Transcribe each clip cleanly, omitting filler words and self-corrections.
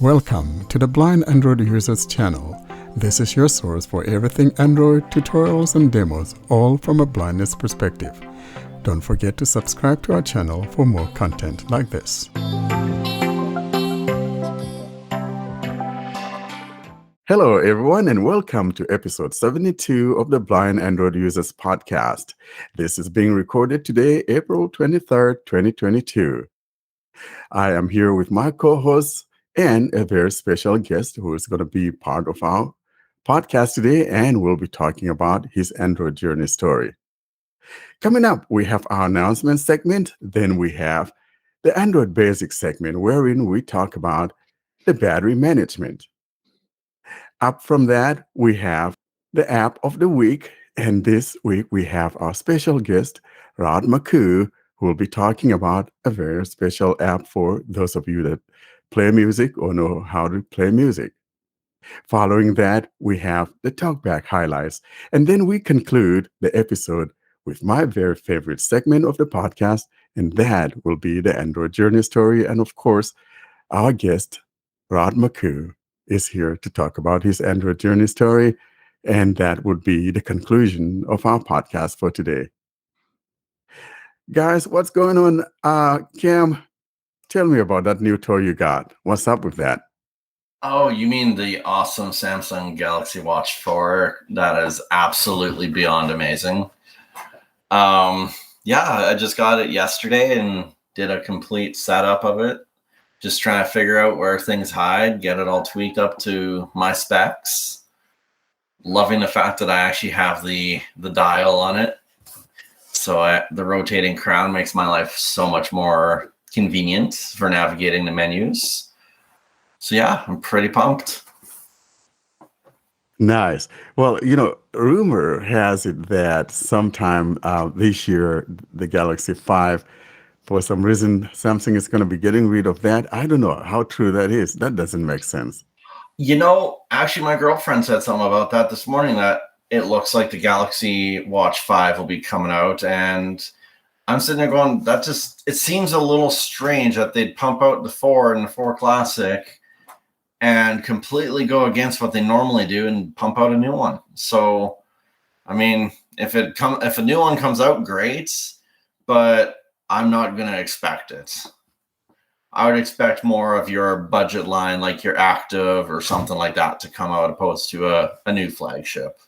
Welcome to the Blind Android Users channel. This is your source for everything Android, tutorials and demos, all from a blindness perspective. Don't forget to subscribe to our channel for more content like this. Hello everyone and welcome to episode 72 of the Blind Android Users podcast. This is being recorded today, April 23rd, 2022. I am here with my co-hosts and a very special guest who is going to be part of our podcast today, and we'll be talking about his Android journey story. Coming up, we have our announcement segment. Then we have the Android Basics segment, wherein we talk about the battery management. Up from that, we have the app of the week. And this week, we have our special guest, Rod Maccoux, who will be talking about a very special app for those of you that play music or know how to play music. Following that, we have the Talkback highlights. And then we conclude the episode with my very favorite segment of the podcast, and that will be the Android journey story. And of course, our guest, Rod Maccoux, is here to talk about his Android journey story. And that would be the conclusion of our podcast for today. Guys, what's going on? Cam, tell me about that new toy you got. What's up with that? Oh, you mean the awesome Samsung Galaxy Watch 4? That is absolutely beyond amazing. Yeah, I just got it yesterday and did a complete setup of it. Just trying to figure out where things hide, get it all tweaked up to my specs. Loving the fact that I actually have the dial on it. So the rotating crown makes my life so much more convenient for navigating the menus. So yeah, I'm pretty pumped. Nice. Well, rumor has it that sometime this year, the Galaxy 5, for some reason, Samsung is going to be getting rid of that. I don't know how true that is. That doesn't make sense. Actually, my girlfriend said something about that this morning, that it looks like the Galaxy Watch 5 will be coming out, and I'm sitting there going, it seems a little strange that they'd pump out the 4 and the 4 Classic and completely go against what they normally do and pump out a new one. So, I mean, if a new one comes out, great, but I'm not going to expect it. I would expect more of your budget line, like your Active or something like that, to come out opposed to a new flagship.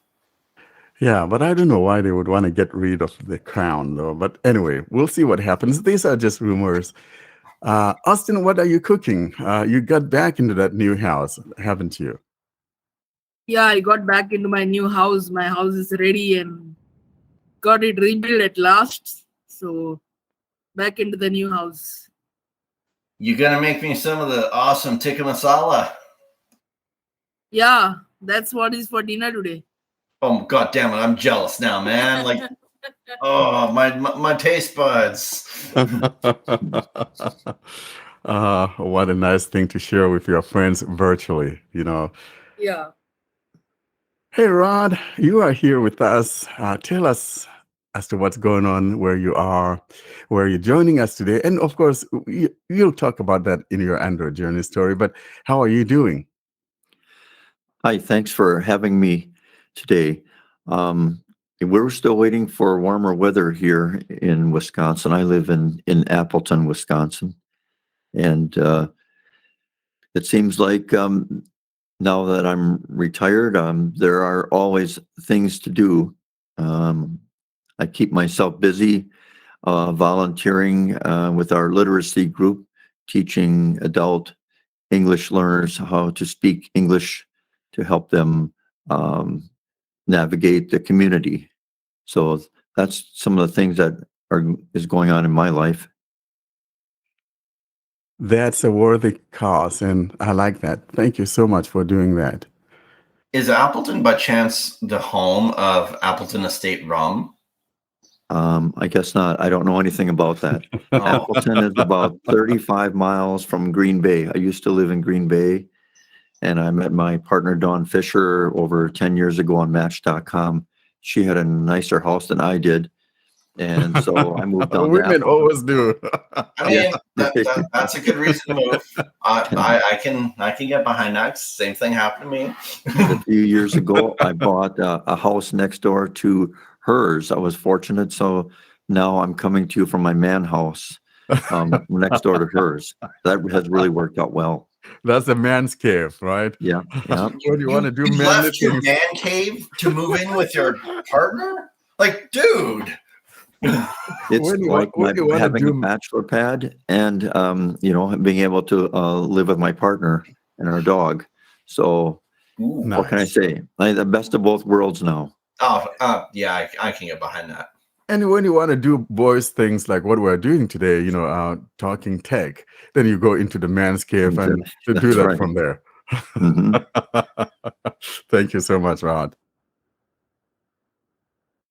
Yeah, but I don't know why they would want to get rid of the crown, though. But anyway, we'll see what happens. These are just rumors. Austin, what are you cooking? You got back into that new house, haven't you? Yeah, I got back into my new house. My house is ready and got it rebuilt at last. So back into the new house. You gonna make me some of the awesome tikka masala? Yeah, that's what is for dinner today. Oh, God damn it. I'm jealous now, man. Like, oh, my taste buds. What a nice thing to share with your friends virtually, Yeah. Hey, Rod, you are here with us. Tell us as to what's going on, where you are, where you're joining us today. And of course, you'll talk about that in your Android journey story, but how are you doing? Hi, thanks for having me today. We're still waiting for warmer weather here in Wisconsin. I live in Appleton, Wisconsin. And it seems like now that I'm retired, there are always things to do. I keep myself busy volunteering with our literacy group, teaching adult English learners how to speak English to help them navigate the community. So that's some of the things that is going on in my life. That's a worthy cause, and I like that. Thank you so much for doing that. Is Appleton, by chance, the home of Appleton Estate Rum? I guess not. I don't know anything about that. Appleton is about 35 miles from Green Bay. I used to live in Green Bay, and I met my partner, Dawn Fisher, over 10 years ago on Match.com. She had a nicer house than I did, And so I moved on that Women one. always do. I mean, that's a good reason to move. I can get behind that. Same thing happened to me. A few years ago, I bought a house next door to hers. I was fortunate, so now I'm coming to you from my man house next door to hers. That has really worked out well. That's a man's cave, right? Yeah, yeah. When you want to do You manly left your things. man cave to move in with your partner? Like, dude. It's When you like when you want to having a do bachelor pad and being able to live with my partner and our dog. So Ooh. what can I nice. say? The best of both worlds now. Oh, yeah, I can get behind that. And when you want to do boys things like what we're doing today, talking tech, then you go into the man's cave and to do That's that right. from there. Mhm. Thank you so much, Rod.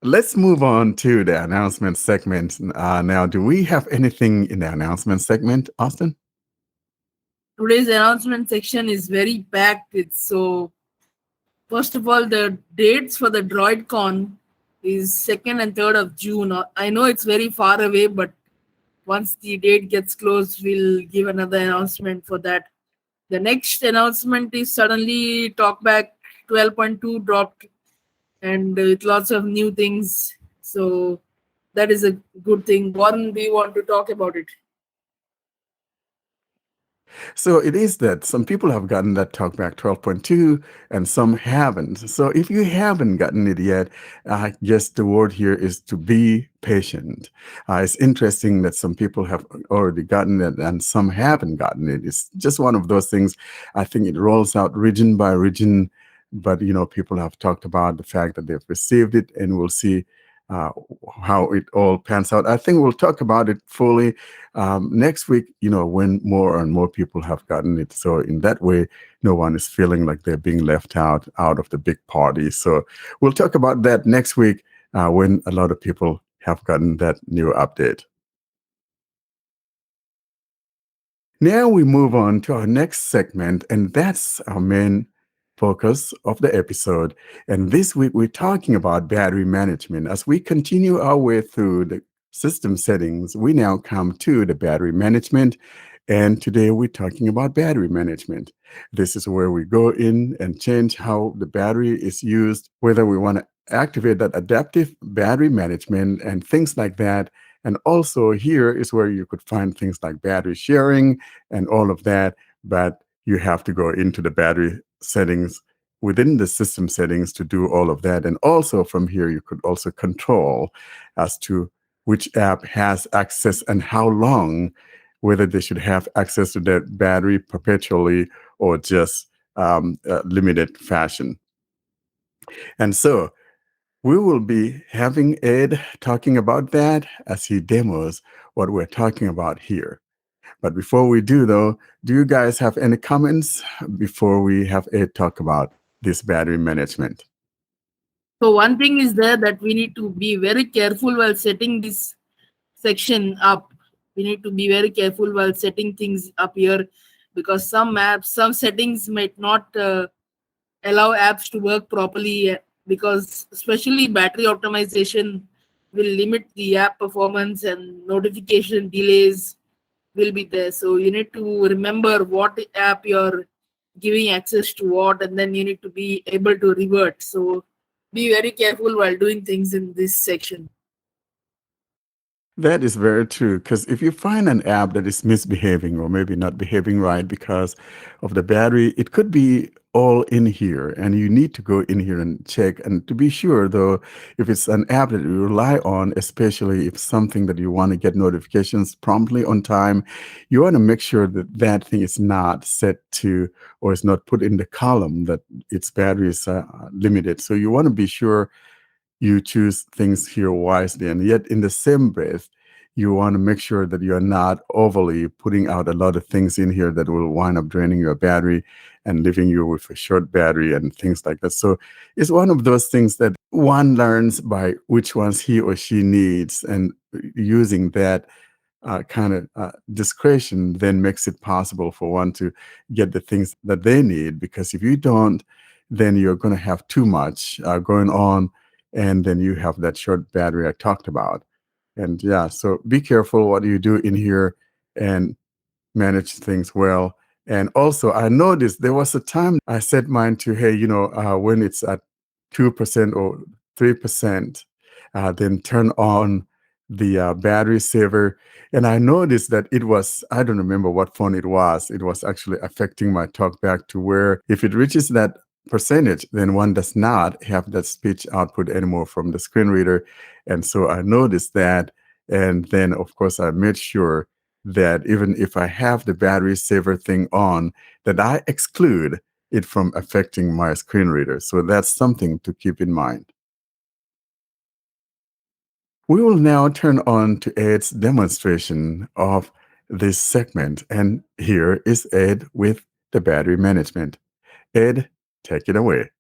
Let's move on to the announcement segment. Now, do we have anything in the announcement segment, Austin? Today's announcement section is very packed. First of all, the dates for the DroidCon is 2nd and 3rd of June. I know it's very far away, but once the date gets close, we'll give another announcement for that. The next announcement is suddenly Talkback 12.2 dropped, and with lots of new things. So that is a good thing. Warren, do you want to talk about it? So it is that some people have gotten that Talkback 12.2 and some haven't. So if you haven't gotten it yet, I guess the word here is to be patient. It's interesting that some people have already gotten it and some haven't gotten it. It's just one of those things. I think it rolls out region by region, but people have talked about the fact that they've received it, and we'll see how it all pans out. I think we'll talk about it fully next week, when more and more people have gotten it. So in that way, no one is feeling like they're being left out of the big party. So we'll talk about that next week when a lot of people have gotten that new update. Now we move on to our next segment, and that's our main focus of the episode. And this week we're talking about battery management. As we continue our way through the system settings, we now come to the battery management. And today we're talking about battery management. This is where we go in and change how the battery is used, whether we want to activate that adaptive battery management and things like that. And also here is where you could find things like battery sharing and all of that. But you have to go into the battery settings within the system settings to do all of that. And also from here, you could also control as to which app has access and how long, whether they should have access to that battery perpetually or just limited fashion. And so we will be having Ed talking about that as he demos what we're talking about here. But before we do, though, do you guys have any comments before we have Ed talk about this battery management? So one thing is there that we need to be very careful while setting this section up. We need to be very careful while setting things up here, because some apps, some settings might not allow apps to work properly, because especially battery optimization will limit the app performance, and notification delays will be there. So you need to remember what app you're giving access to what, and then you need to be able to revert. So be very careful while doing things in this section. That is very true, because if you find an app that is misbehaving or maybe not behaving right because of the battery, it could be all in here, and you need to go in here and check. And to be sure, though, if it's an app that you rely on, especially if something that you want to get notifications promptly on time, you want to make sure that that thing is not set to or is not put in the column that its battery is limited. So you want to be sure you choose things here wisely. And yet in the same breath, you want to make sure that you're not overly putting out a lot of things in here that will wind up draining your battery and leaving you with a short battery and things like that. So it's one of those things that one learns by which ones he or she needs, and using that kind of discretion then makes it possible for one to get the things that they need. Because if you don't, then you're going to have too much going on, and then you have that short battery I talked about. And yeah, so be careful what you do in here and manage things well. And also, I noticed there was a time I set mine to, hey, when it's at 2% or 3%, then turn on the battery saver. And I noticed that I don't remember what phone it was. It was actually affecting my talkback to where if it reaches that percentage, then one does not have that speech output anymore from the screen reader. And so I noticed that. And then, of course, I made sure that even if I have the battery saver thing on, that I exclude it from affecting my screen reader. So that's something to keep in mind. We will now turn on to Ed's demonstration of this segment. And here is Ed with the battery management. Ed, take it away.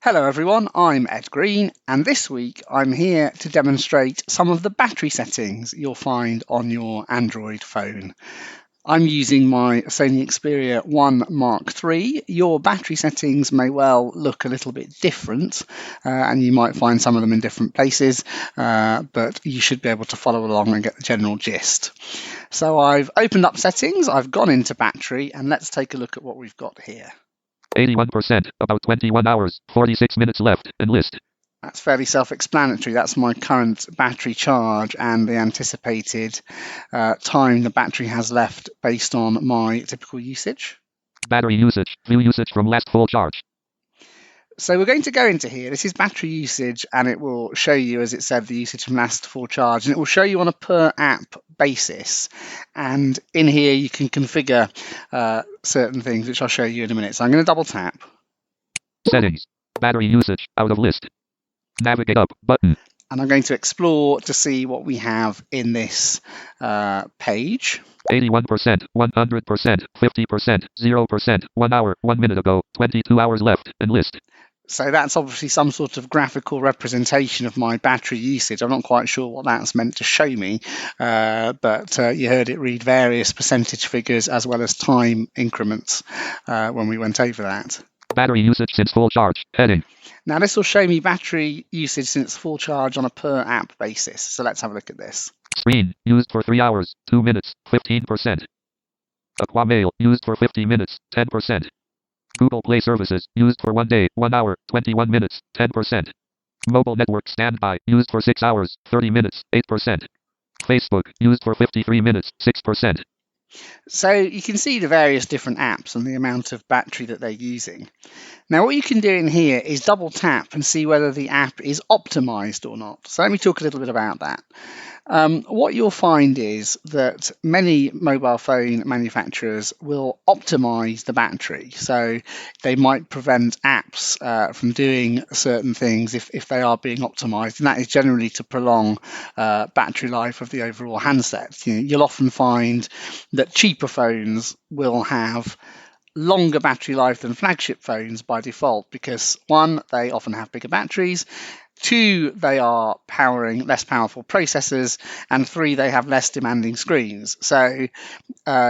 Hello everyone, I'm Ed Green, and this week I'm here to demonstrate some of the battery settings you'll find on your Android phone. I'm using my Sony Xperia 1 Mark III. Your battery settings may well look a little bit different, and you might find some of them in different places, but you should be able to follow along and get the general gist. So I've opened up settings, I've gone into battery, and let's take a look at what we've got here. 81%, about 21 hours, 46 minutes left, enlist. That's fairly self-explanatory. That's my current battery charge and the anticipated time the battery has left based on my typical usage. Battery usage, view usage from last full charge. So we're going to go into here. This is battery usage, and it will show you, as it said, the usage from last full charge, and it will show you on a per app basis. And in here you can configure certain things, which I'll show you in a minute. So I'm going to double tap. Settings, battery usage, out of list. Navigate up, button. And I'm going to explore to see what we have in this page. 81%, 100%, 50%, 0%, 1 hour, 1 minute ago, 22 hours left, enlist. So that's obviously some sort of graphical representation of my battery usage. I'm not quite sure what that's meant to show me, but you heard it read various percentage figures as well as time increments when we went over that. Battery usage since full charge, heading. Now this will show me battery usage since full charge on a per app basis. So let's have a look at this. Screen, used for 3 hours, 2 minutes, 15%. Aquamail, used for 50 minutes, 10%. Google Play Services, used for 1 day, 1 hour, 21 minutes, 10%. Mobile Network Standby, used for 6 hours, 30 minutes, 8%. Facebook, used for 53 minutes, 6%. So you can see the various different apps and the amount of battery that they're using. Now what you can do in here is double tap and see whether the app is optimized or not. So let me talk a little bit about that. What you'll find is that many mobile phone manufacturers will optimize the battery. So they might prevent apps from doing certain things if they are being optimized, and that is generally to prolong battery life of the overall handset. You'll often find that cheaper phones will have longer battery life than flagship phones by default because, one, they often have bigger batteries, two, they are powering less powerful processors, and three, they have less demanding screens. So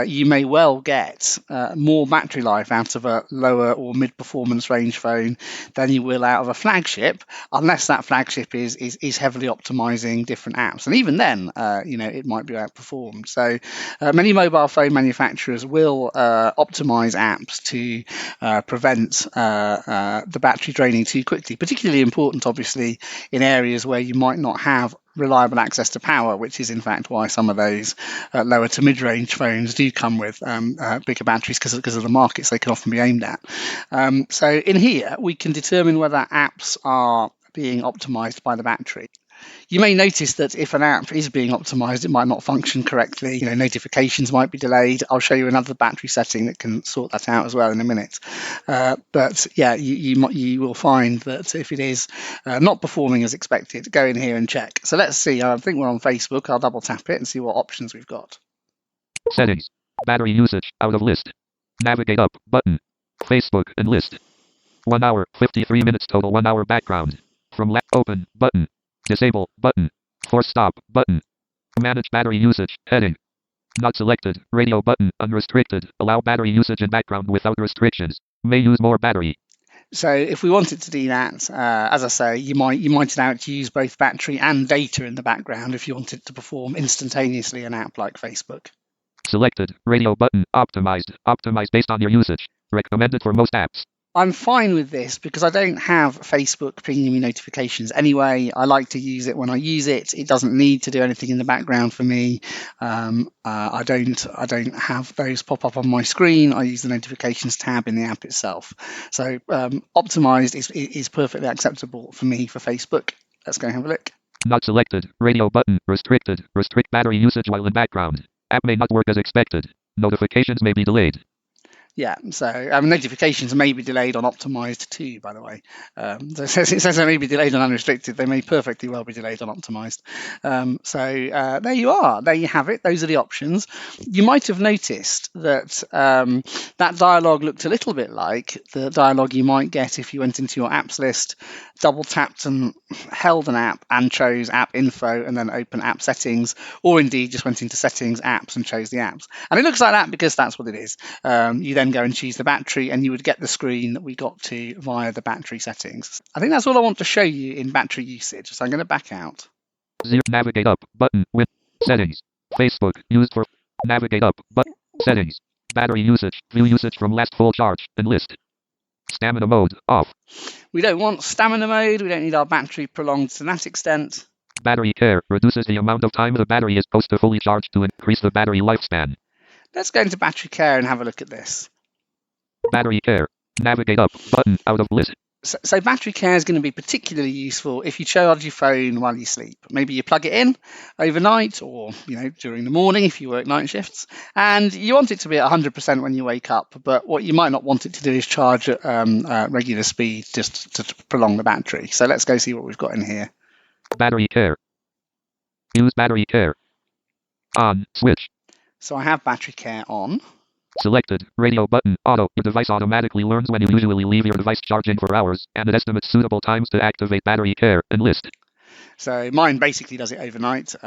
you may well get more battery life out of a lower or mid-performance range phone than you will out of a flagship, unless that flagship is heavily optimizing different apps. And even then, it might be outperformed. So many mobile phone manufacturers will optimize apps to prevent the battery draining too quickly. Particularly important, obviously, in areas where you might not have reliable access to power, which is in fact why some of those lower to mid-range phones do come with bigger batteries because of the markets they can often be aimed at. So in here we can determine whether apps are being optimized by the battery. You may notice that if an app is being optimized, it might not function correctly. Notifications might be delayed. I'll show you another battery setting that can sort that out as well in a minute. But yeah, you will find that if it is not performing as expected, go in here and check. So let's see. I think we're on Facebook. I'll double tap it and see what options we've got. Settings, battery usage, out of list. Navigate up, button. Facebook, enlist. 1 hour, 53 minutes total, 1 hour background. From left, open, button. Disable, button. Force stop, button. Manage battery usage, heading. Not selected, radio button, unrestricted. Allow battery usage in background without restrictions. May use more battery. So if we wanted to do that, as I say, you might allow it to use both battery and data in the background if you wanted to perform instantaneously an app like Facebook. Selected. Radio button. Optimized. Optimized based on your usage. Recommended for most apps. I'm fine with this because I don't have Facebook pinging me notifications anyway. I like to use it when I use it. It doesn't need to do anything in the background for me. I don't have those pop up on my screen. I use the notifications tab in the app itself. So optimized is perfectly acceptable for me for Facebook. Let's go and have a look. Not selected. Radio button. Restricted. Restrict battery usage while in background. App may not work as expected. Notifications may be delayed. Yeah, so notifications may be delayed on optimized too, by the way. So it says they may be delayed on unrestricted. They may perfectly well be delayed on optimized. So there you are. There you have it. Those are the options. You might have noticed that that dialog looked a little bit like the dialog you might get if you went into your apps list, double tapped and held an app and chose app info and then open app settings, or indeed just went into settings, apps and chose the apps. And it looks like that because that's what it is. You then go and choose the battery and you would get the screen that we got to via the battery settings. I think that's all I want to show you in battery usage. So I'm going to back out. Navigate up button with settings. Facebook used for navigate up button settings. Battery usage. View usage from last full charge and list. Stamina mode off. We don't want stamina mode. We don't need our battery prolonged to that extent. Battery care reduces the amount of time the battery is supposed to fully charge to increase the battery lifespan. Let's go into battery care and have a look at this. Battery care. Navigate up button out of list. So battery care is going to be particularly useful if you charge your phone while you sleep. Maybe you plug it in overnight or during the morning if you work night shifts, and you want it to be at 100% when you wake up. But what you might not want it to do is charge at regular speed just to prolong the battery. So let's go see what we've got in here. Battery care. Use battery care. On switch. So I have battery care on. Selected. Radio button. Auto. Your device automatically learns when you usually leave your device charging for hours, and it estimates suitable times to activate battery care and list. So mine basically does it overnight. So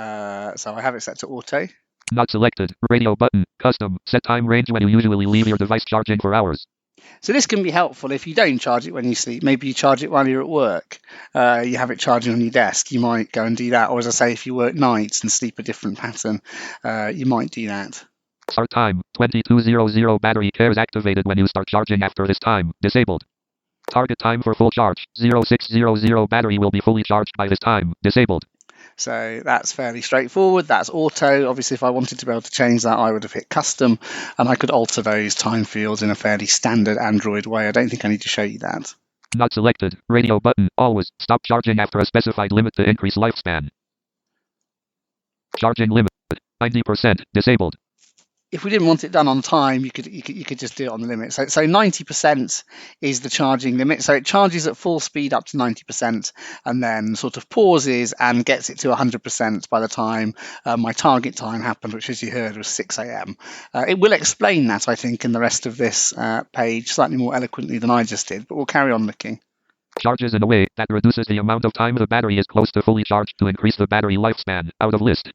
I have it set to auto. Not selected. Radio button. Custom. Set time range when you usually leave your device charging for hours. So this can be helpful if you don't charge it when you sleep. Maybe you charge it while you're at work. You have it charging on your desk. You might go and do that. Or as I say, if you work nights and sleep a different pattern, you might do that. Start time 2200. Battery care is activated when you start charging after this time. Disabled. Target time for full charge 0600. Battery will be fully charged by this time. Disabled. So that's fairly straightforward. That's auto. Obviously, if I wanted to be able to change that, I would have hit custom, and I could alter those time fields in a fairly standard Android way. I don't think I need to show you that. Not selected. Radio button. Always. Stop charging after a specified limit to increase lifespan. Charging limit 90%. Disabled. If we didn't want it done on time, you could just do it on the limit. So 90% is the charging limit. So it charges at full speed up to 90% and then sort of pauses and gets it to 100% by the time my target time happened, which, as you heard, was 6 a.m. It will explain that, I think, in the rest of this page slightly more eloquently than I just did, but we'll carry on looking. Charges in a way that reduces the amount of time the battery is close to fully charged to increase the battery lifespan. Out of list.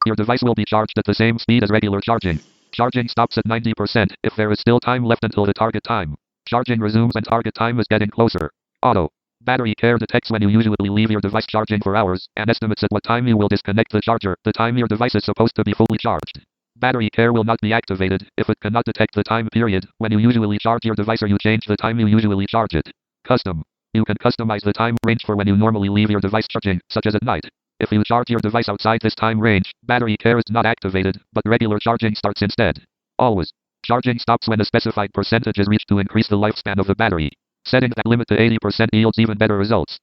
Your device will be charged at the same speed as regular charging. Charging stops at 90% if there is still time left until the target time. Charging resumes when target time is getting closer. Auto. Battery care detects when you usually leave your device charging for hours and estimates at what time you will disconnect the charger, the time your device is supposed to be fully charged. Battery care will not be activated if it cannot detect the time period when you usually charge your device or you change the time you usually charge it. Custom. You can customize the time range for when you normally leave your device charging, such as at night. If you charge your device outside this time range, battery care is not activated, but regular charging starts instead. Always. Charging stops when a specified percentage is reached to increase the lifespan of the battery. Setting that limit to 80% yields even better results.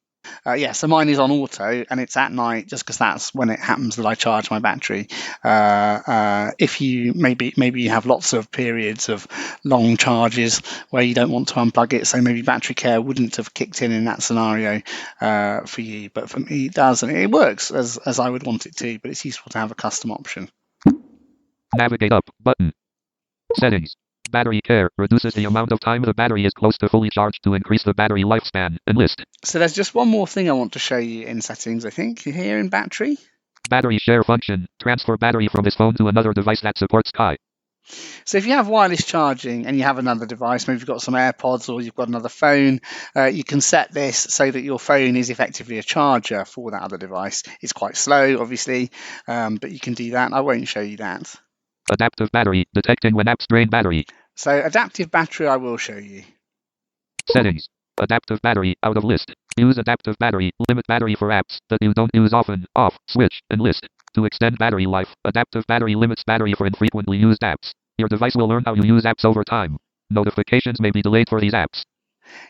So mine is on auto and it's at night just because that's when it happens that I charge my battery. If you maybe you have lots of periods of long charges where you don't want to unplug it, so maybe battery care wouldn't have kicked in that scenario for you, but for me it does, and it works as I would want it to, but it's useful to have a custom option. Navigate up button. Settings. Battery care reduces the amount of time the battery is close to fully charged to increase the battery lifespan. And list. So there's just one more thing I want to show you in settings, I think, here in battery. Battery share function. Transfer battery from this phone to another device that supports Sky. So if you have wireless charging and you have another device, maybe you've got some AirPods or you've got another phone, you can set this so that your phone is effectively a charger for that other device. It's quite slow, obviously, but you can do that. I won't show you that. Adaptive battery. Detecting when apps drain battery. So adaptive battery, I will show you. Settings. Adaptive battery. Out of list. Use adaptive battery. Limit battery for apps that you don't use often. Off. Switch. And list. To extend battery life, adaptive battery limits battery for infrequently used apps. Your device will learn how you use apps over time. Notifications may be delayed for these apps.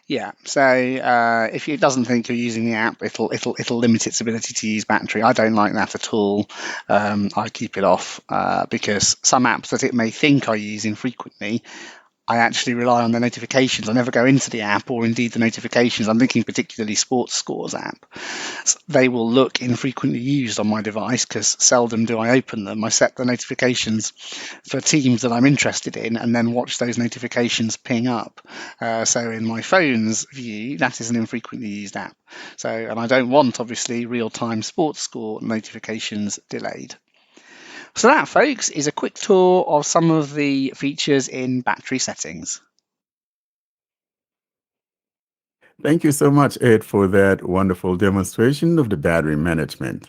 Yeah, so if it doesn't think you're using the app, it'll limit its ability to use battery. I don't like that at all. I keep it off because some apps that it may think I use infrequently, I actually rely on the notifications. I never go into the app or indeed the notifications. I'm thinking particularly Sports Scores app. They will look infrequently used on my device because seldom do I open them. I set the notifications for teams that I'm interested in and then watch those notifications ping up. So in my phone's view, that is an infrequently used app. So, and I don't want, obviously, real-time Sports Score notifications delayed. So that, folks, is a quick tour of some of the features in battery settings. Thank you so much, Ed, for that wonderful demonstration of the battery management.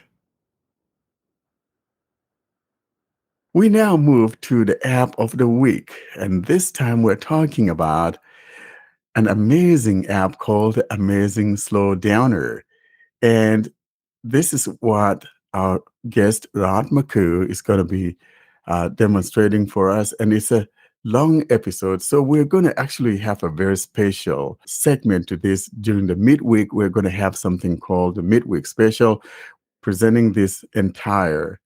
We now move to the app of the week, and this time we're talking about an amazing app called Amazing Slow Downer. And this is what our guest, Rod Maccoux, is going to be demonstrating for us. And it's a long episode. So we're going to actually have a very special segment to this during the midweek. We're going to have something called the Midweek Special, presenting this entire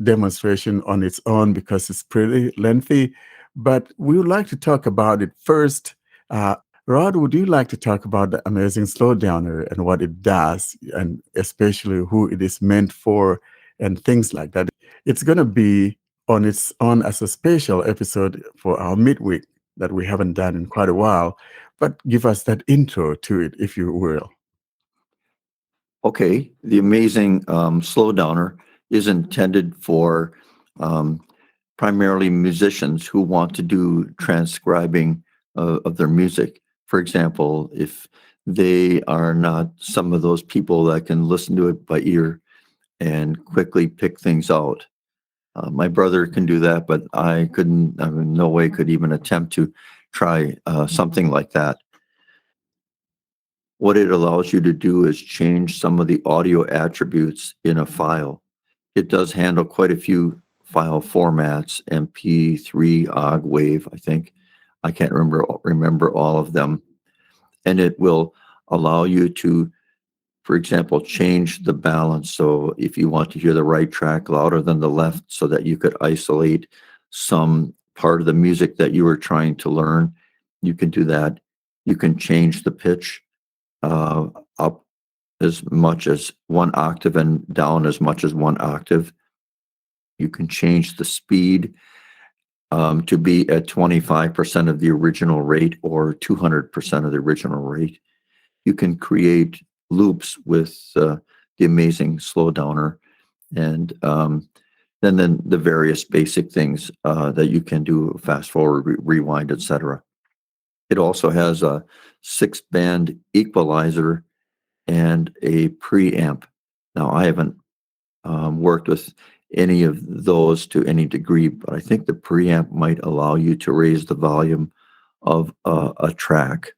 demonstration on its own because it's pretty lengthy. But we would like to talk about it first. Rod, would you like to talk about the Amazing Slowdowner and what it does, and especially who it is meant for and things like that? It's going to be on its own as a special episode for our midweek that we haven't done in quite a while. But give us that intro to it, if you will. Okay, the Amazing Slowdowner is intended for primarily musicians who want to do transcribing of their music. For example, if they are not some of those people that can listen to it by ear and quickly pick things out. My brother can do that, but I couldn't, I mean, no way could even attempt to try something like that. What it allows you to do is change some of the audio attributes in a file. It does handle quite a few file formats, MP3, OGG, WAV, I think. I can't remember all of them. And it will allow you to, for example, change the balance. So if you want to hear the right track louder than the left so that you could isolate some part of the music that you were trying to learn, you can do that. You can change the pitch up as much as 1 octave and down as much as 1 octave. You can change the speed to be at 25% of the original rate or 200% of the original rate. You can create loops with the Amazing Slowdowner, and then the various basic things that you can do: fast forward, rewind, etc. It also has a 6-band equalizer and a preamp. Now, I haven't worked with any of those to any degree, but I think the preamp might allow you to raise the volume of a track.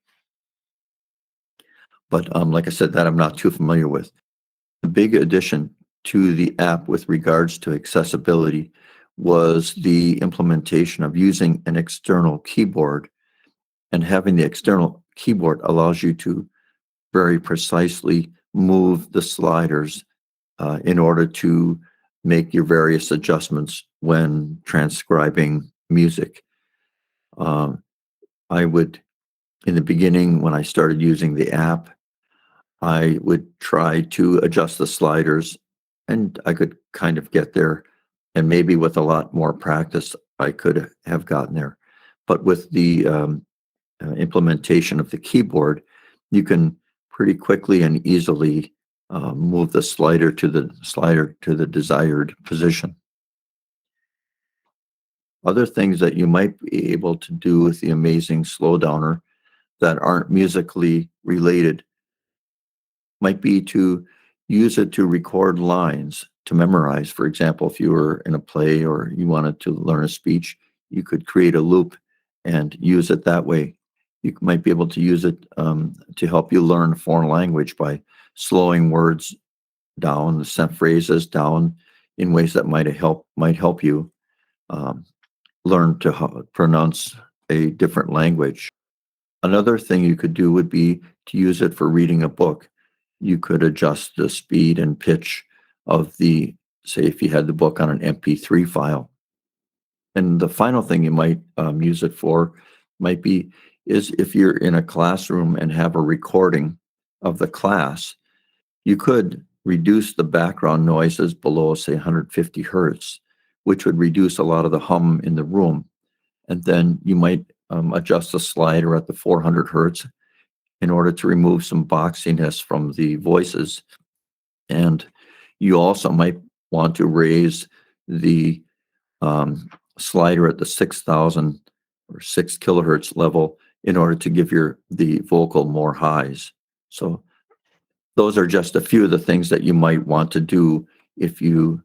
But like I said, that I'm not too familiar with. The big addition to the app with regards to accessibility was the implementation of using an external keyboard, and having the external keyboard allows you to very precisely move the sliders in order to make your various adjustments when transcribing music. I would, in the beginning, when I started using the app, I would try to adjust the sliders, and I could kind of get there. And maybe with a lot more practice, I could have gotten there. But with the implementation of the keyboard, you can pretty quickly and easily move the slider to the desired position. Other things that you might be able to do with the amazing slowdowner that aren't musically related might be to use it to record lines to memorize. For example, if you were in a play or you wanted to learn a speech, you could create a loop and use it that way. You might be able to use it to help you learn a foreign language by slowing words down, the phrases down in ways that might help you learn to pronounce a different language. Another thing you could do would be to use it for reading a book. You could adjust the speed and pitch of say if you had the book on an MP3 file. And the final thing you might use it for is if you're in a classroom and have a recording of the class, you could reduce the background noises below, say, 150 hertz, which would reduce a lot of the hum in the room. And then you might adjust the slider at the 400 hertz in order to remove some boxiness from the voices. And you also might want to raise the slider at the 6,000 or 6 kilohertz level in order to give the vocal more highs. So those are just a few of the things that you might want to do if you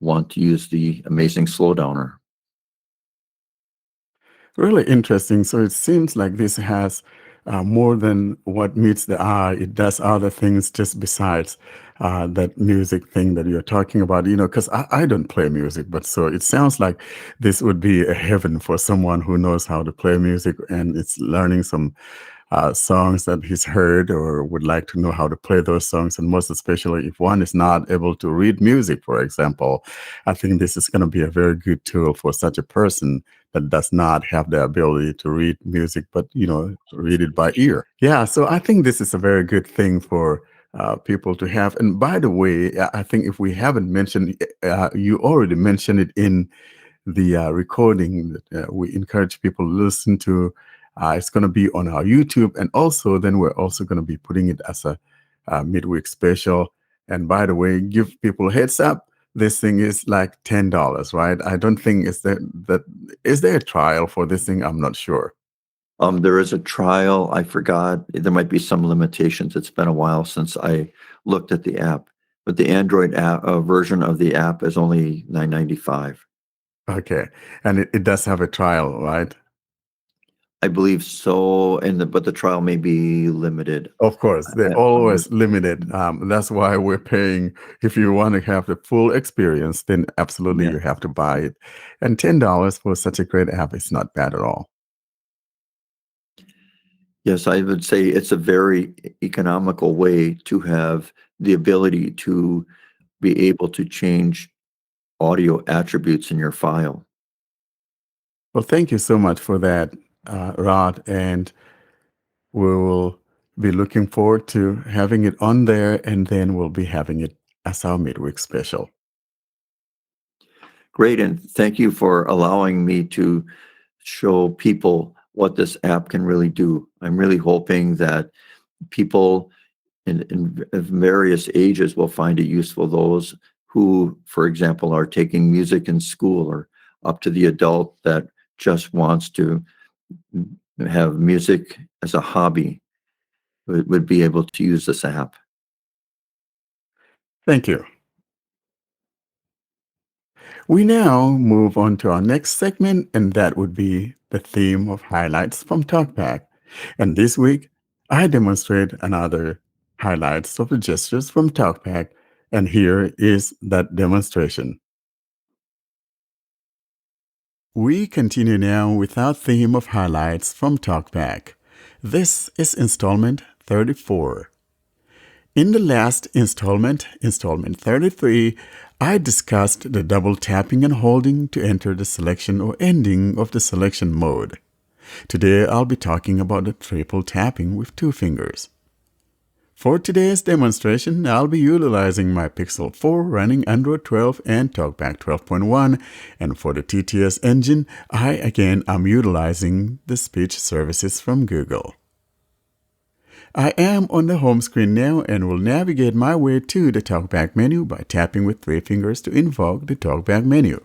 want to use the amazing slowdowner. Really interesting. So it seems like this has more than what meets the eye. It does other things just besides that music thing that you're talking about, because I don't play music, but so it sounds like this would be a heaven for someone who knows how to play music and it's learning some songs that he's heard or would like to know how to play those songs. And most especially if one is not able to read music, for example, I think this is going to be a very good tool for such a person that does not have the ability to read music, but, read it by ear. Yeah, so I think this is a very good thing for people to have. And by the way, I think if we haven't mentioned, you already mentioned it in the recording that we encourage people to listen to. It's going to be on our YouTube, and also then we're also going to be putting it as a midweek special. And by the way, give people a heads up. This thing is like $10, right? I don't think is there a trial for this thing? I'm not sure. There is a trial. I forgot. There might be some limitations. It's been a while since I looked at the app, but the Android app version of the app is only $9.95. Okay, and it does have a trial, right? I believe so, but the trial may be limited. Of course, they're always limited. That's why we're paying. If you want to have the full experience, then absolutely you have to buy it. And $10 for such a great app is not bad at all. Yes, I would say it's a very economical way to have the ability to be able to change audio attributes in your file. Well, thank you so much for that, Rod, and we will be looking forward to having it on there, and then we'll be having it as our midweek special. Great, and thank you for allowing me to show people what this app can really do. I'm really hoping that people in various ages will find it useful. Those who, for example, are taking music in school, or up to the adult that just wants to have music as a hobby, would be able to use this app. Thank you. We now move on to our next segment, and that would be the theme of highlights from Talkback. And this week, I demonstrate another highlights of the gestures from Talkback, and here is that demonstration. We continue now with our theme of highlights from Talkback. This is installment 34. In the last installment 33, I discussed the double tapping and holding to enter the selection or ending of the selection mode. Today, I'll be talking about the triple tapping with 2 fingers. For today's demonstration, I'll be utilizing my Pixel 4 running Android 12 and Talkback 12.1, and for the TTS engine, I again am utilizing the speech services from Google. I am on the home screen now and will navigate my way to the Talkback menu by tapping with 3 fingers to invoke the Talkback menu.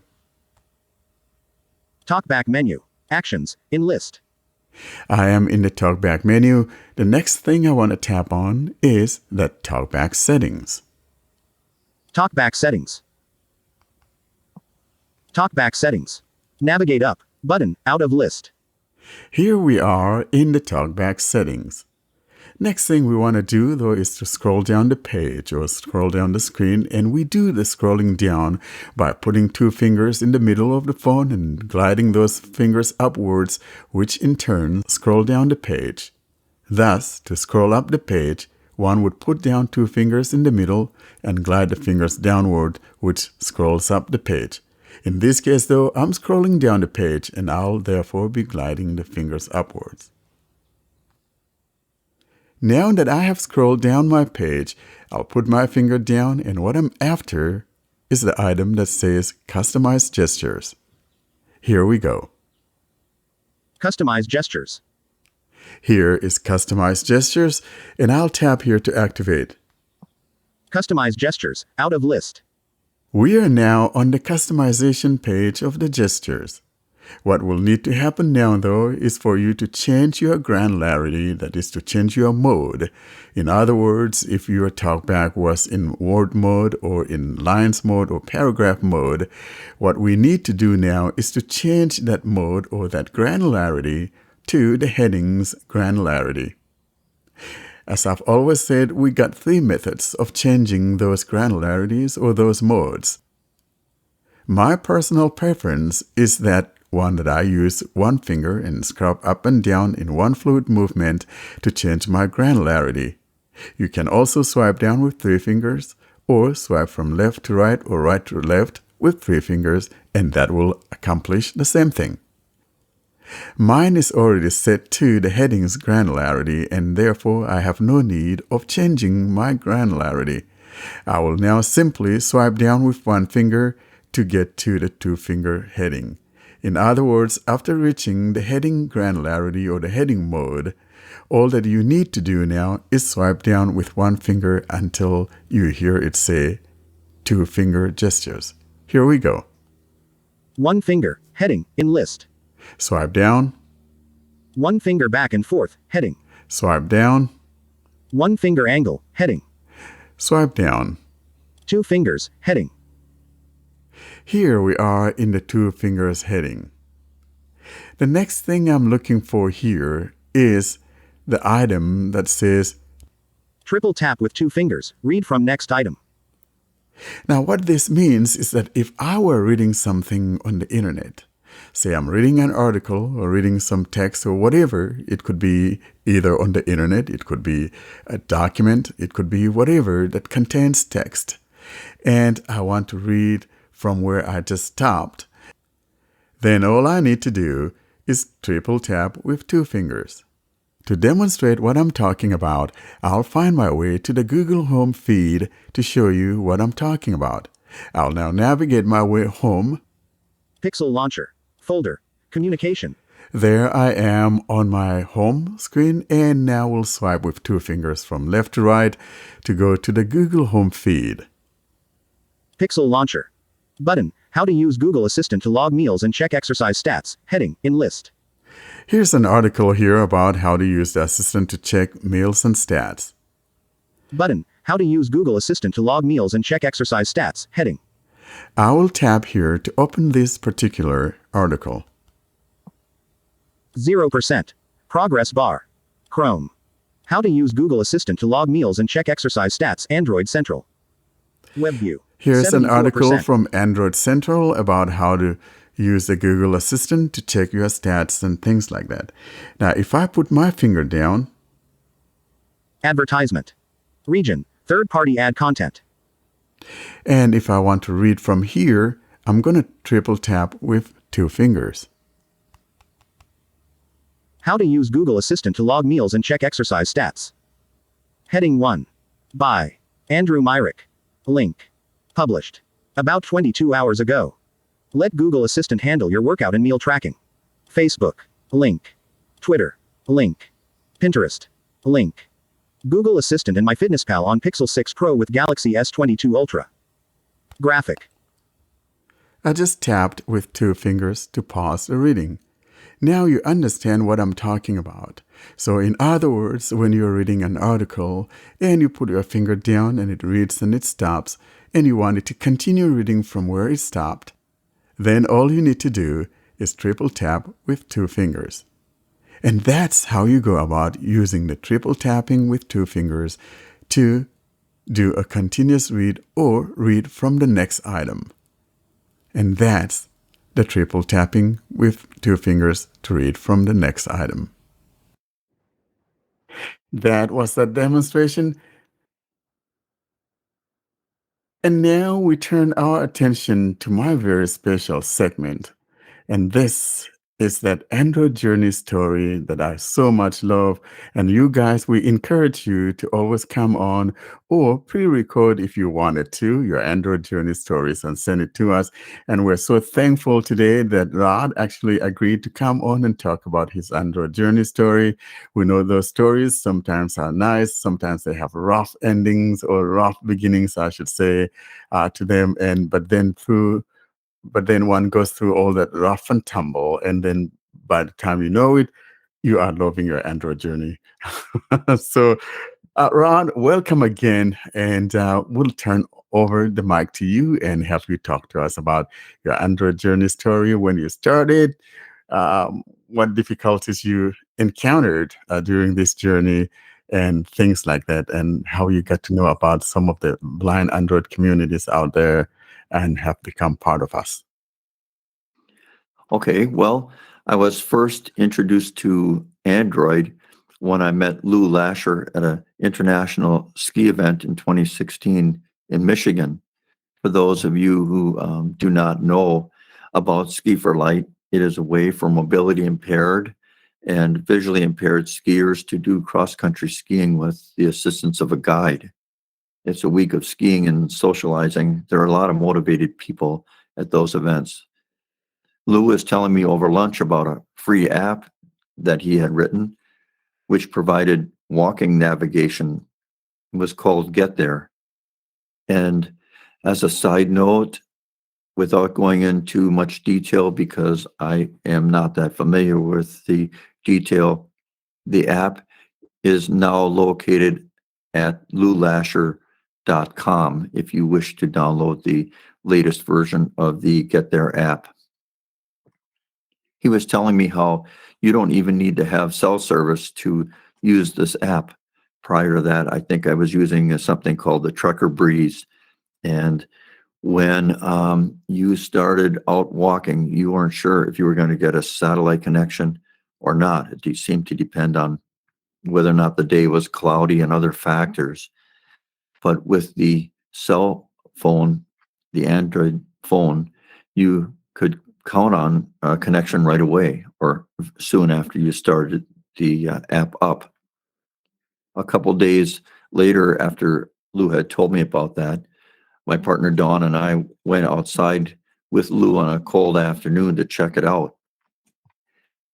Talkback menu. Actions. In list. I am in the Talkback menu. The next thing I want to tap on is the Talkback settings. Talkback settings. Talkback settings. Navigate up. Button. Out of list. Here we are in the Talkback settings. Next thing we want to do though is to scroll down the page or scroll down the screen, and we do the scrolling down by putting two fingers in the middle of the phone and gliding those fingers upwards, which in turn scroll down the page. Thus, to scroll up the page, one would put down two fingers in the middle and glide the fingers downward, which scrolls up the page. In this case though, I'm scrolling down the page and I'll therefore be gliding the fingers upwards. Now that I have scrolled down my page, I'll put my finger down, and what I'm after is the item that says Customize Gestures. Here we go. Customize gestures. Here is Customize Gestures, and I'll tap here to activate. Customize gestures. Out of list. We are now on the customization page of the gestures. What will need to happen now, though, is for you to change your granularity, that is to change your mode. In other words, if your talkback was in word mode or in lines mode or paragraph mode, what we need to do now is to change that mode or that granularity to the headings granularity. As I've always said, we got three methods of changing those granularities or those modes. My personal preference is that one that I use one finger and scrub up and down in one fluid movement to change my granularity. You can also swipe down with three fingers or swipe from left to right or right to left with three fingers, and that will accomplish the same thing. Mine is already set to the headings granularity, and therefore I have no need of changing my granularity. I will now simply swipe down with one finger to get to the two-finger heading. In other words, after reaching the heading granularity or the heading mode, all that you need to do now is swipe down with one finger until you hear it say two-finger gestures. Here we go. One finger. Heading. In list. Swipe down. One finger back and forth. Heading. Swipe down. One finger angle. Heading. Swipe down. Two fingers. Heading. Here we are in the two fingers heading. The next thing I'm looking for here is the item that says Triple tap with two fingers. Read from next item. Now what this means is that if I were reading something on the internet, say I'm reading an article or reading some text or whatever, it could be either on the internet, it could be a document, it could be whatever that contains text, and I want to read from where I just stopped, then all I need to do is triple tap with two fingers. To demonstrate what I'm talking about, I'll find my way to the Google Home feed to show you what I'm talking about. I'll now navigate my way home. Pixel launcher. Folder. Communication. There I am on my home screen, and now we'll swipe with two fingers from left to right to go to the Google Home feed. Pixel launcher. Button. How to use Google Assistant to log meals and check exercise stats. Heading. In list. Here's an article here about how to use the Assistant to check meals and stats. Button. How to use Google Assistant to log meals and check exercise stats. Heading. I will tap here to open this particular article. 0%. Progress bar. Chrome. How to use Google Assistant to log meals and check exercise stats. Android Central. WebView. Here's an 74%. article from Android Central about how to use the Google Assistant to check your stats and things like that. Now, if I put my finger down, Advertisement. Region. Third-party ad content. and if I want to read from here, I'm going to triple tap with two fingers. How to use Google Assistant to log meals and check exercise stats. Heading 1. By Andrew Myrick. Link. Published about 22 hours ago. Let Google Assistant handle your workout and meal tracking. Facebook. Link. Twitter. Link. Pinterest. Link. Google Assistant and MyFitnessPal on Pixel 6 Pro with Galaxy S22 Ultra. Graphic. I just tapped with 2 fingers to pause the reading. Now you understand what I'm talking about. So in other words, when you're reading an article and you put your finger down and it reads and it stops, and you want it to continue reading from where it stopped, then all you need to do is triple tap with 2 fingers. And that's how you go about using the triple tapping with 2 fingers to do a continuous read or read from the next item. And that's the triple tapping with 2 fingers to read from the next item. That was the demonstration. And now we turn our attention to my very special segment. And this is that Android journey story that I so much love. And you guys, we encourage you to always come on or pre-record if you wanted to your Android journey stories and send it to us. And we're so thankful today that Rod actually agreed to come on and talk about his Android journey story. We know those stories sometimes are nice, sometimes they have rough endings or rough beginnings, I should say, to them. But then one goes through all that rough and tumble, and then by the time you know it, you are loving your Android journey. So, Ron, welcome again, and we'll turn over the mic to you and have you talk to us about your Android journey story, when you started, what difficulties you encountered during this journey, and things like that, and how you got to know about some of the blind Android communities out there and have become part of us. Okay, well, I was first introduced to Android when I met Lou Lasher at an international ski event in 2016 in Michigan. For those of you who do not know about Ski for Light, it is a way for mobility impaired and visually impaired skiers to do cross-country skiing with the assistance of a guide. It's a week of skiing and socializing. There are a lot of motivated people at those events. Lou was telling me over lunch about a free app that he had written, which provided walking navigation. It was called Get There. And as a side note, without going into much detail, because I am not that familiar with the detail, the app is now located at loulasher.com if you wish to download the latest version of the Get There app. He was telling me how you don't even need to have cell service to use this app. Prior to that, I think I was using something called the Trucker Breeze. And when you started out walking, you weren't sure if you were going to get a satellite connection or not. It seemed to depend on whether or not the day was cloudy and other factors. But with the cell phone, the Android phone, you could count on a connection right away or soon after you started the app up. A couple days later, after Lou had told me about that, my partner Dawn and I went outside with Lou on a cold afternoon to check it out.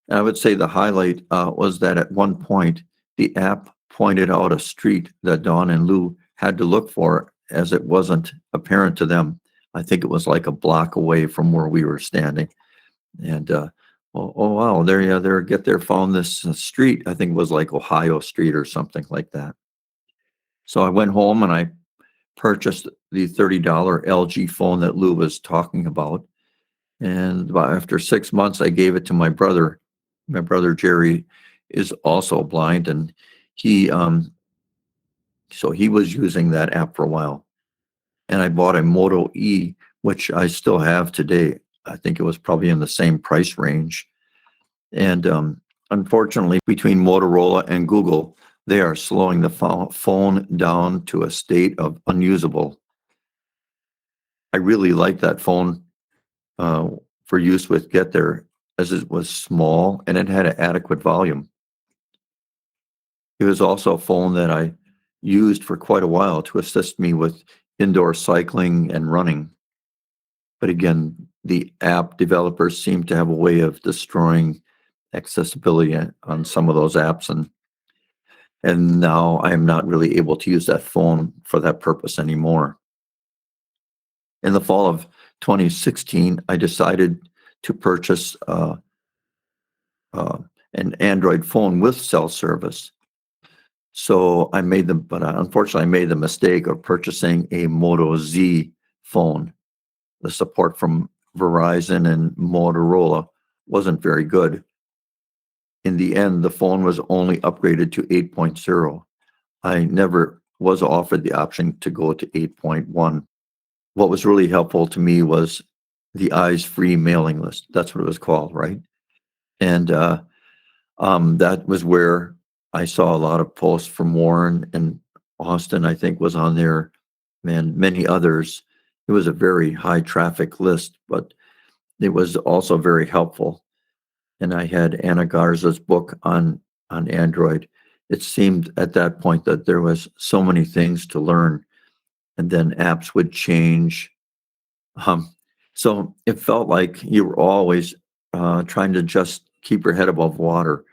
And I would say the highlight was that at one point, the app pointed out a street that Dawn and Lou had to look for, as it wasn't apparent to them. I think it was like a block away from where we were standing. And oh wow, there, Get There found this street. I think it was like Ohio Street or something like that. So I went home and I purchased the $30 LG phone that Lou was talking about. And after 6 months, I gave it to my brother. My brother Jerry is also blind, and he so he was using that app for a while. And I bought a Moto E, which I still have today. I think it was probably in the same price range. And unfortunately, between Motorola and Google, they are slowing the phone down to a state of unusable. I really like that phone for use with Get There, as it was small and it had an adequate volume. It was also a phone that I used for quite a while to assist me with indoor cycling and running. But again, the app developers seem to have a way of destroying accessibility on some of those apps, and now I am not really able to use that phone for that purpose anymore. In the fall of 2016, I decided to purchase an Android phone with cell service. So unfortunately, I made the mistake of purchasing a Moto Z phone. The support from Verizon and Motorola wasn't very good. In the end, the phone was only upgraded to 8.0. I never was offered the option to go to 8.1. What was really helpful to me was the Eyes Free mailing list. That's what it was called, right? And that was where I saw a lot of posts from Warren, and Austin, I think, was on there, and many others. It was a very high traffic list, but it was also very helpful. And I had Anna Garza's book on Android. It seemed at that point that there was so many things to learn, and then apps would change. So it felt like you were always trying to just keep your head above water.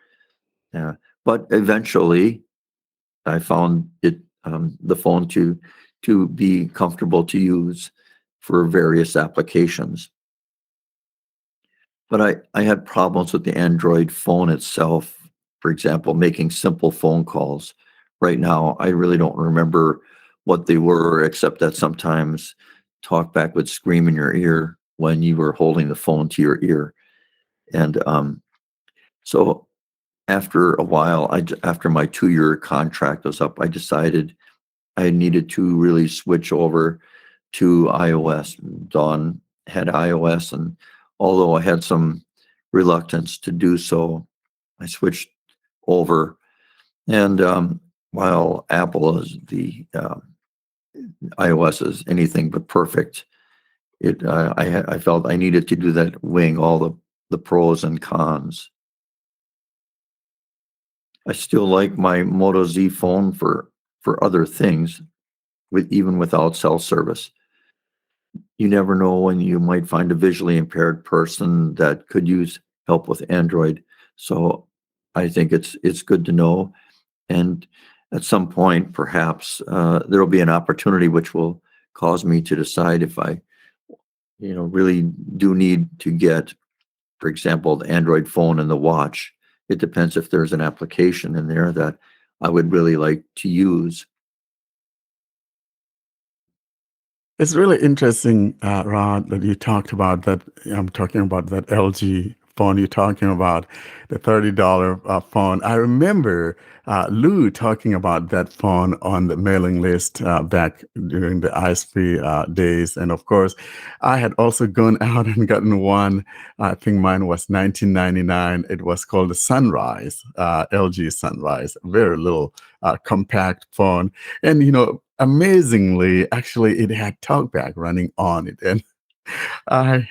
But eventually, I found the phone to be comfortable to use for various applications. But I had problems with the Android phone itself. For example, making simple phone calls. Right now, I really don't remember what they were, except that sometimes Talkback would scream in your ear when you were holding the phone to your ear. And so after a while, after my 2-year contract was up, I decided I needed to really switch over to iOS. Dawn had iOS, and although I had some reluctance to do so, I switched over. And while Apple is the iOS is anything but perfect, I felt I needed to do that, weighing all the pros and cons. I still like my Moto Z phone for other things, even without cell service. You never know when you might find a visually impaired person that could use help with Android. So I think it's good to know. And at some point, perhaps there will be an opportunity which will cause me to decide if I, really do need to get, for example, the Android phone and the watch. It depends if there's an application in there that I would really like to use. It's really interesting, Rod, that you talked about that. I'm talking about that LG phone you're talking about, the $30 phone. I remember Lou talking about that phone on the mailing list back during the ISP days. And of course, I had also gone out and gotten one. I think mine was 1999. It was called the Sunrise, LG Sunrise, very little compact phone. And, amazingly, actually, it had Talkback running on it. And I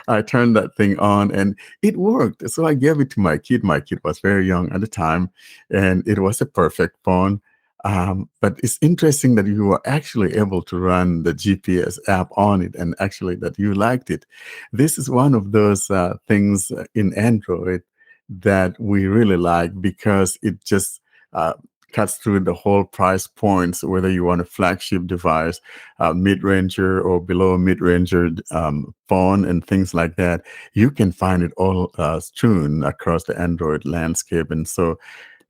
I turned that thing on and it worked. So I gave it to my kid. My kid was very young at the time, and it was a perfect phone. But it's interesting that you were actually able to run the GPS app on it, and actually that you liked it. This is one of those things in Android that we really like, because it just cuts through the whole price points, whether you want a flagship device, mid-ranger or below mid-ranger phone and things like that. You can find it all strewn across the Android landscape. And so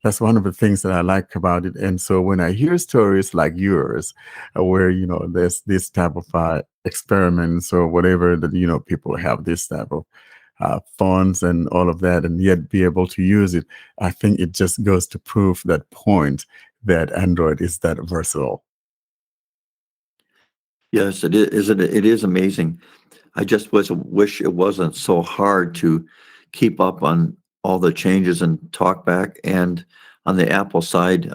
that's one of the things that I like about it. And so when I hear stories like yours, where, there's this type of experiments or whatever that, people have this type of phones and all of that, and yet be able to use it, I think it just goes to prove that point that Android is that versatile. Yes, it is. It is amazing. I just wish it wasn't so hard to keep up on all the changes in TalkBack. And on the Apple side,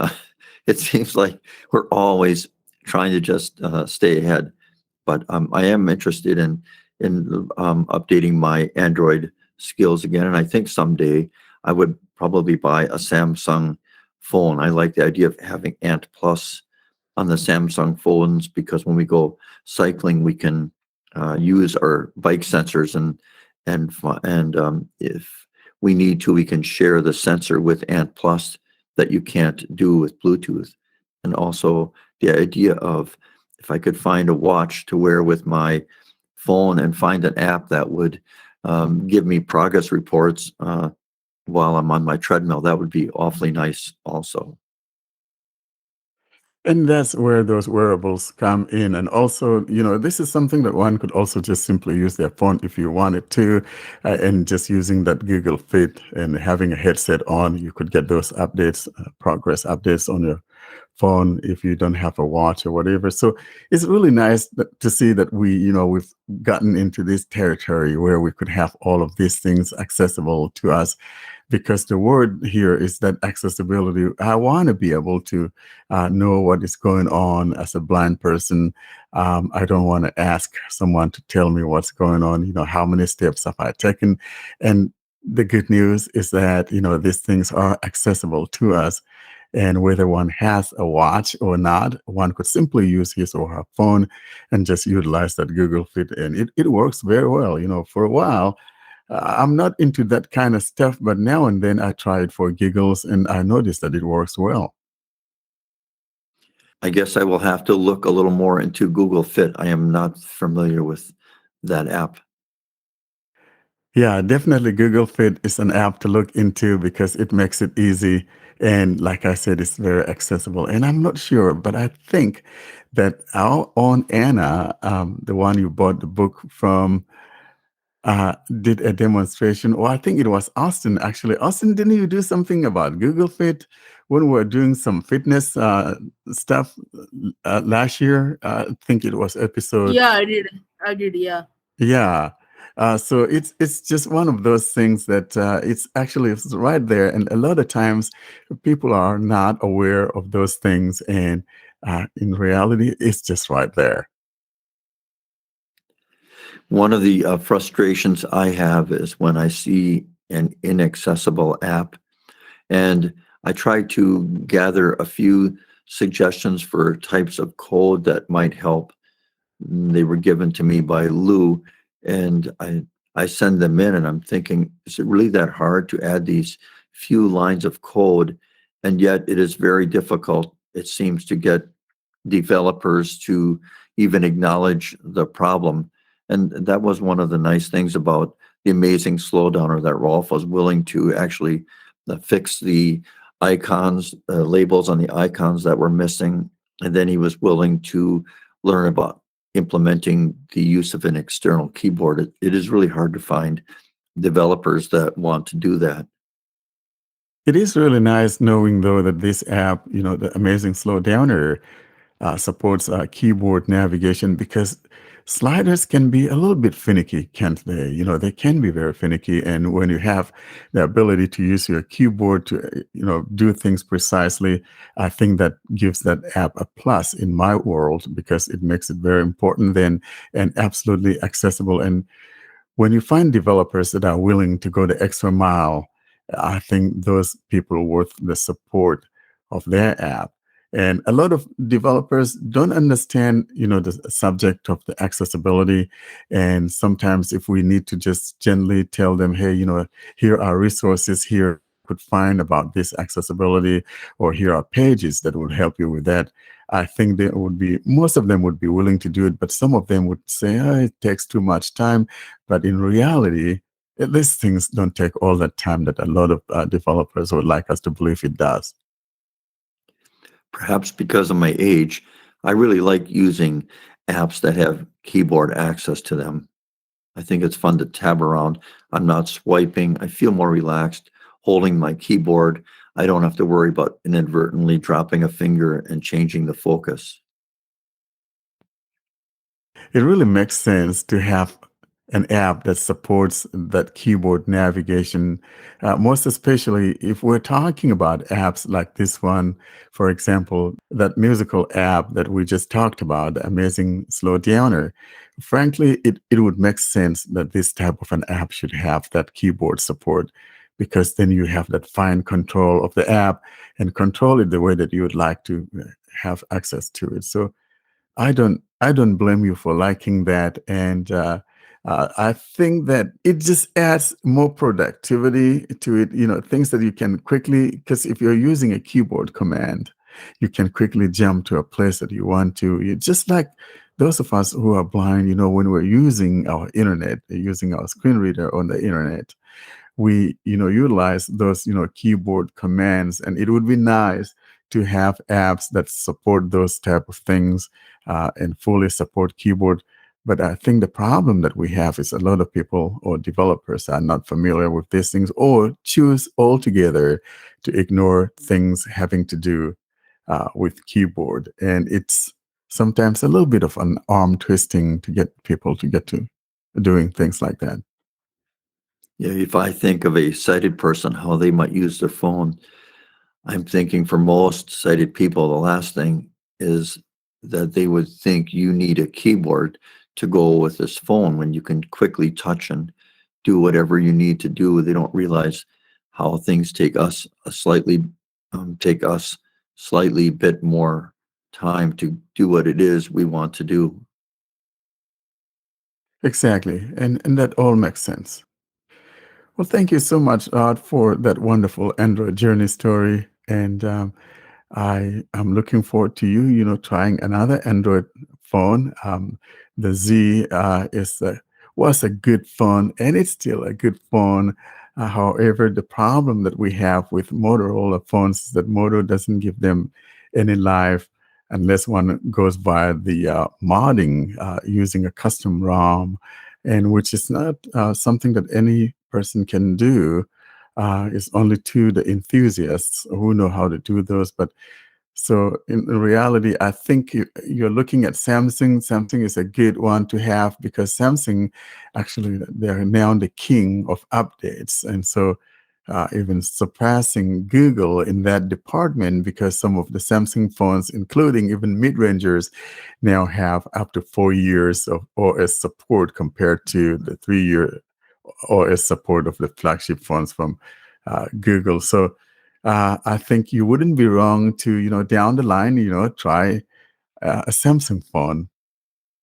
it seems like we're always trying to just stay ahead. But I am interested in updating my Android skills again. And I think someday I would probably buy a Samsung phone. I like the idea of having Ant Plus on the Samsung phones, because when we go cycling, we can use our bike sensors, and if we need to, we can share the sensor with Ant Plus that you can't do with Bluetooth. And also the idea of if I could find a watch to wear with my phone and find an app that would give me progress reports while I'm on my treadmill, that would be awfully nice also. And that's where those wearables come in. And also, this is something that one could also just simply use their phone if you wanted to, and just using that Google Fit and having a headset on, you could get those updates, progress updates on your phone if you don't have a watch or whatever. So it's really nice to see that we've gotten into this territory where we could have all of these things accessible to us, because the word here is that accessibility. I want to be able to know what is going on as a blind person. I don't want to ask someone to tell me what's going on. How many steps have I taken? And the good news is that these things are accessible to us. And whether one has a watch or not, one could simply use his or her phone and just utilize that Google Fit. And it works very well. For a while, I'm not into that kind of stuff, but now and then I try it for giggles and I notice that it works well. I guess I will have to look a little more into Google Fit. I am not familiar with that app. Yeah, definitely Google Fit is an app to look into because it makes it easy. And like I said, it's very accessible. And I'm not sure, but I think that our own Anna, the one you bought the book from, did a demonstration. Or I think it was Austin, actually. Austin, didn't you do something about Google Fit when we were doing some fitness stuff last year? I think it was episode. Yeah, I did. Yeah. Yeah. So it's just one of those things that it's right there, and a lot of times people are not aware of those things, and in reality, it's just right there. One of the frustrations I have is when I see an inaccessible app, and I try to gather a few suggestions for types of code that might help. They were given to me by Lou, and I send them in, and I'm thinking, is it really that hard to add these few lines of code? And yet it is very difficult, it seems, to get developers to even acknowledge the problem. And that was one of the nice things about the amazing slowdowner, that Rolf was willing to actually fix the icons, labels on the icons that were missing. And then he was willing to learn about implementing the use of an external keyboard. It is really hard to find developers that want to do that. It is really nice knowing, though, that this app, the Amazing Slow Downer, supports keyboard navigation, because sliders can be a little bit finicky, can't they? They can be very finicky. And when you have the ability to use your keyboard to, do things precisely, I think that gives that app a plus in my world, because it makes it very important then and absolutely accessible. And when you find developers that are willing to go the extra mile, I think those people are worth the support of their app. And a lot of developers don't understand, the subject of the accessibility. And sometimes if we need to just gently tell them, hey, here are resources here you could find about this accessibility, or here are pages that will help you with that. I think most of them would be willing to do it, but some of them would say, oh, it takes too much time. But in reality, these things don't take all that time that a lot of developers would like us to believe it does. Perhaps because of my age, I really like using apps that have keyboard access to them. I think it's fun to tab around. I'm not swiping. I feel more relaxed holding my keyboard. I don't have to worry about inadvertently dropping a finger and changing the focus. It really makes sense to have an app that supports that keyboard navigation, most especially if we're talking about apps like this one. For example, that musical app that we just talked about, the Amazing Slow Downer. Frankly, it would make sense that this type of an app should have that keyboard support, because then you have that fine control of the app and control it the way that you would like to have access to it. So I don't blame you for liking that, and I think that it just adds more productivity to it. Things that you can quickly, because if you're using a keyboard command, You can quickly jump to a place that you want to. You just like those of us who are blind, when we're using our internet, using our screen reader on the internet, we utilize those keyboard commands, and it would be nice to have apps that support those type of things and fully support keyboard. But I think the problem that we have is a lot of people or developers are not familiar with these things, or choose altogether to ignore things having to do with keyboard. And it's sometimes a little bit of an arm twisting to get people to get to doing things like that. Yeah, if I think of a sighted person, how they might use their phone, I'm thinking for most sighted people, the last thing is that they would think you need a keyboard to go with this phone when you can quickly touch and do whatever you need to do. They don't realize how things take us slightly bit more time to do what it is we want to do. Exactly. And that all makes sense. Well, thank you so much, Art, for that wonderful Android journey story. And I am looking forward to you, trying another Android phone. The Z was a good phone, and it's still a good phone. However, the problem that we have with Motorola phones is that Moto doesn't give them any life unless one goes via the modding using a custom ROM, and which is not something that any person can do. It's only to the enthusiasts who know how to do those. But so in reality, I think you're looking at Samsung. Samsung is a good one to have because Samsung, actually, they're now the king of updates. And so even surpassing Google in that department, because some of the Samsung phones, including even mid-rangers, now have up to 4 years of OS support compared to the 3-year OS support of the flagship phones from Google. So I think you wouldn't be wrong to, down the line, try a Samsung phone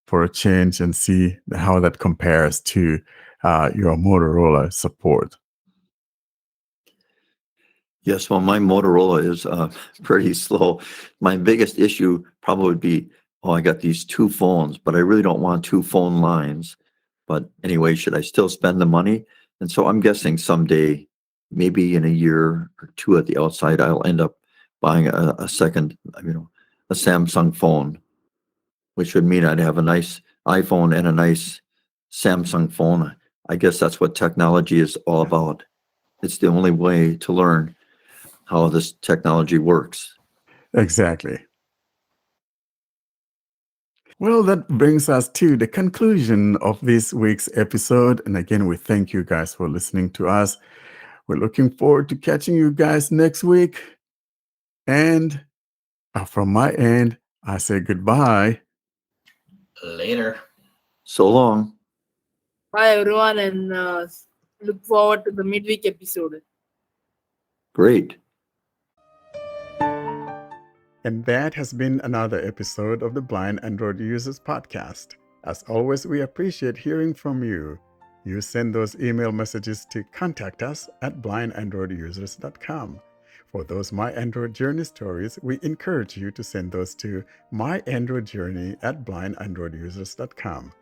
for a change and see how that compares to your Motorola support. Yes, well, my Motorola is pretty slow. My biggest issue probably would be, I got these two phones, but I really don't want two phone lines. But anyway, should I still spend the money? And so I'm guessing someday, maybe in a year or two at the outside, I'll end up buying a second, a Samsung phone, which would mean I'd have a nice iPhone and a nice Samsung phone. I guess that's what technology is all about. It's the only way to learn how this technology works. Exactly. Well, that brings us to the conclusion of this week's episode. And again, we thank you guys for listening to us. We're looking forward to catching you guys next week. And from my end, I say goodbye. Later. So long. Bye, everyone, and look forward to the midweek episode. Great. And that has been another episode of the Blind Android Users Podcast. As always, we appreciate hearing from you. You send those email messages to contact us at blindandroidusers.com. For those My Android Journey stories, we encourage you to send those to myandroidjourney@blindandroidusers.com.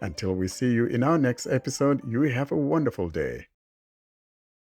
Until we see you in our next episode, you have a wonderful day.